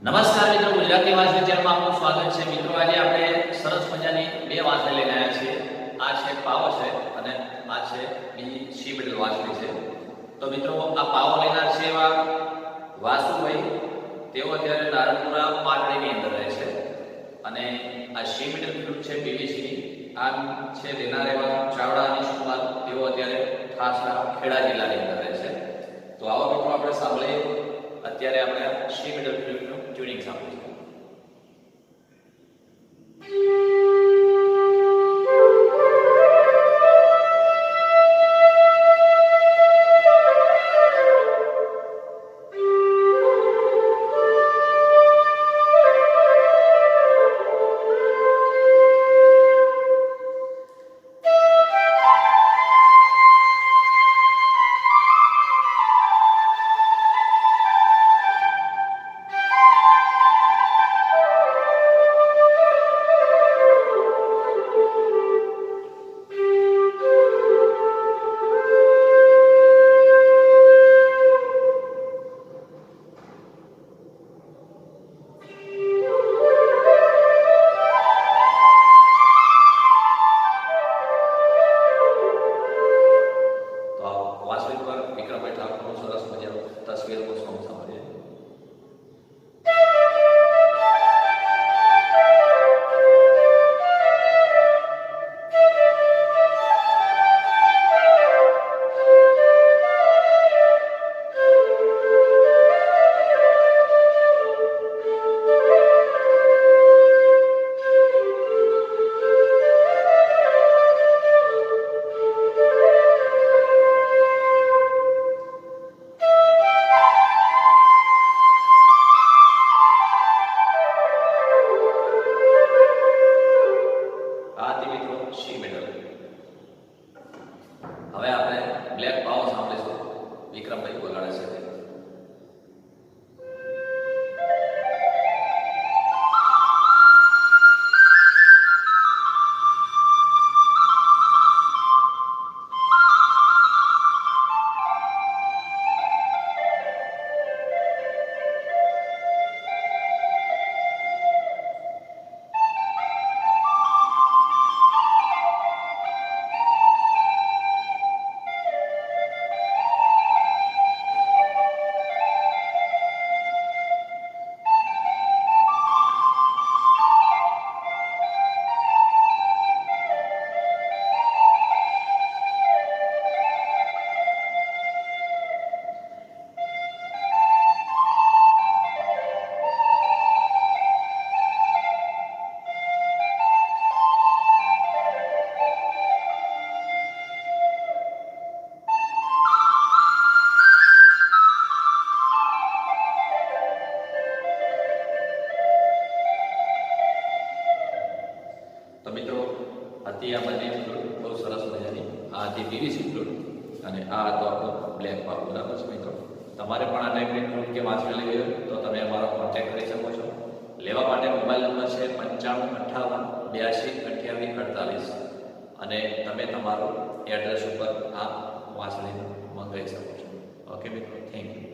નમસ્કાર મિત્રો, ગુજરાતી વાંચન ચેનલમાં આપનું સ્વાગત છે. મિત્રો, આજે આપણે સરસ મજાની બે વાંચણી લઈને આવ્યા છીએ. આ છે પાવો છે અને આ છે બીજી સી મિડલ વાંચણી છે. તો મિત્રો, આ પાવો લેનાર છે એવા વાસુભાઈ, તેઓ અત્યારે નારણપુરા પાટડીની અંદર રહે છે. અને આ સી મિડલ ફ્રૂટ છે પીવીસીની, આ છે લેનાર એવા ચાવડા અનીશ કુમાર, તેઓ અત્યારે ખાસા ખેડા જિલ્લાની અંદર રહે છે. તો આવો મિત્રો, આપણે સાંભળીએ અત્યારે આપણે સી મિડલ ફ્લૂટનું ટ્યુનિંગ સાંભળીશું. સરસ મજાનું તસવીરનું સોંગ સાંભળીએ. હવે આપણે બ્લેક પાવો સાંભળીશું. વિક્રમભાઈ વગાડે છે. તો મિત્રો, હતી આ બંને ફ્લૂટ બહુ સરસ મજાની. આ હતી પીવીસી ફ્લૂટ અને આ હતો આપણો બ્લેક પાવો. બરાબર છે મિત્રો? તમારે પણ આ ટાઈપની ફ્લૂટ કે વાંચણી લેવી હોય તો તમે અમારો કોન્ટેક્ટ કરી શકો છો. લેવા માટે મોબાઈલ નંબર છે 9558822848 અને તમે તમારો એડ્રેસ ઉપર આ વાંચણી મંગાવી શકો છો. ઓકે મિત્રો, થેન્ક યુ.